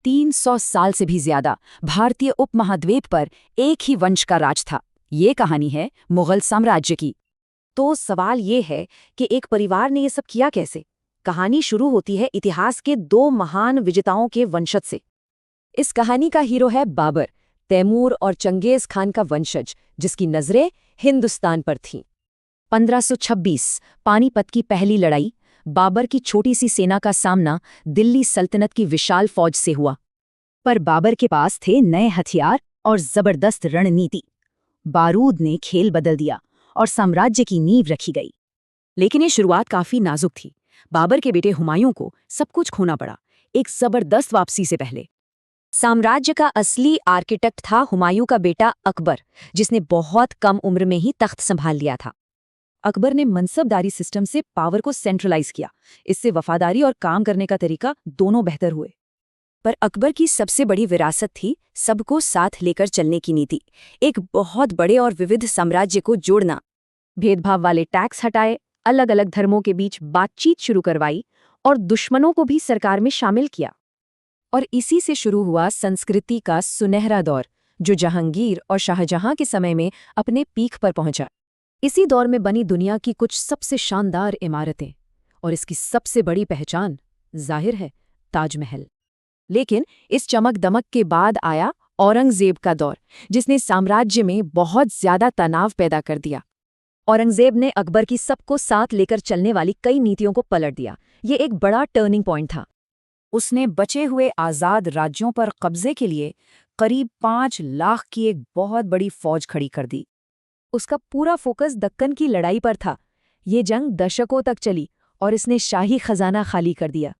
300 साल से भी ज्यादा भारतीय उपमहाद्वीप पर एक ही वंश का राज था। ये कहानी है मुगल साम्राज्य की। तो सवाल ये है कि एक परिवार ने ये सब किया कैसे? कहानी शुरू होती है इतिहास के दो महान विजेताओं के वंशज से। इस कहानी का हीरो है बाबर, तैमूर और चंगेज खान का वंशज, जिसकी नजरें हिंदुस्तान पर थीं। 1526 पानीपत की पहली लड़ाई। बाबर की छोटी सी सेना का सामना दिल्ली सल्तनत की विशाल फौज से हुआ। पर बाबर के पास थे नए हथियार और जबरदस्त रणनीति। बारूद ने खेल बदल दिया और साम्राज्य की नींव रखी गई। लेकिन ये शुरुआत काफी नाजुक थी। बाबर के बेटे हुमायूं को सब कुछ खोना पड़ा, एक जबरदस्त वापसी से पहले। साम्राज्य का असली आर्किटेक्ट था हुमायूं का बेटा अकबर, जिसने बहुत कम उम्र में ही तख्त संभाल लिया था। अकबर ने मनसबदारी सिस्टम से पावर को सेंट्रलाइज किया। इससे वफादारी और काम करने का तरीका दोनों बेहतर हुए। पर अकबर की सबसे बड़ी विरासत थी सबको साथ लेकर चलने की नीति। एक बहुत बड़े और विविध साम्राज्य को जोड़ना। भेदभाव वाले टैक्स हटाए, अलग अलग धर्मों के बीच बातचीत शुरू करवाई और दुश्मनों को भी सरकार में शामिल किया। और इसी से शुरू हुआ संस्कृति का सुनहरा दौर, जो जहांगीर और शाहजहां के समय में अपने पीक पर पहुंचा। इसी दौर में बनी दुनिया की कुछ सबसे शानदार इमारतें, और इसकी सबसे बड़ी पहचान जाहिर है ताजमहल। लेकिन इस चमक दमक के बाद आया औरंगजेब का दौर, जिसने साम्राज्य में बहुत ज्यादा तनाव पैदा कर दिया। औरंगजेब ने अकबर की सबको साथ लेकर चलने वाली कई नीतियों को पलट दिया। ये एक बड़ा टर्निंग पॉइंट था। उसने बचे हुए आज़ाद राज्यों पर कब्जे के लिए करीब 5 लाख की एक बहुत बड़ी फौज खड़ी कर दी। उसका पूरा फोकस दक्कन की लड़ाई पर था। ये जंग दशकों तक चली और इसने शाही खजाना खाली कर दिया।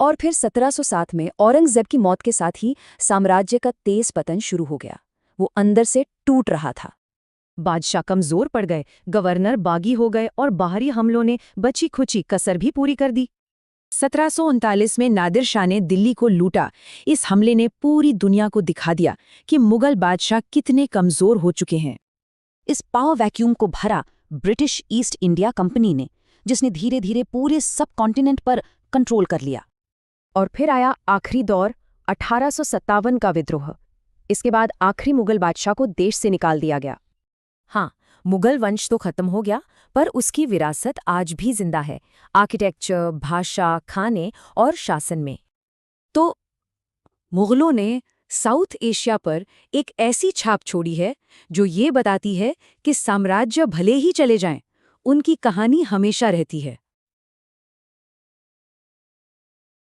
और फिर 1707 में औरंगजेब की मौत के साथ ही साम्राज्य का तेज पतन शुरू हो गया। वो अंदर से टूट रहा था। बादशाह कमजोर पड़ गए, गवर्नर बागी हो गए और बाहरी हमलों ने बची खुची कसर भी पूरी कर दी। 1739 में नादिर शाह ने दिल्ली को लूटा। इस हमले ने पूरी दुनिया को दिखा दिया कि मुगल बादशाह कितने कमजोर हो चुके हैं। इस पावर वैक्यूम को भरा ब्रिटिश ईस्ट इंडिया कंपनी ने, जिसने धीरे धीरे पूरे सब कॉन्टिनेंट पर कंट्रोल कर लिया। और फिर आया आखिरी दौर, 1857 का विद्रोह। इसके बाद आखिरी मुगल बादशाह को देश से निकाल दिया गया। हाँ, मुगल वंश तो खत्म हो गया, पर उसकी विरासत आज भी जिंदा है, आर्किटेक्चर, भाषा, खाने और शासन में। तो मुगलों ने साउथ एशिया पर एक ऐसी छाप छोड़ी है जो ये बताती है कि साम्राज्य भले ही चले जाएं, उनकी कहानी हमेशा रहती है।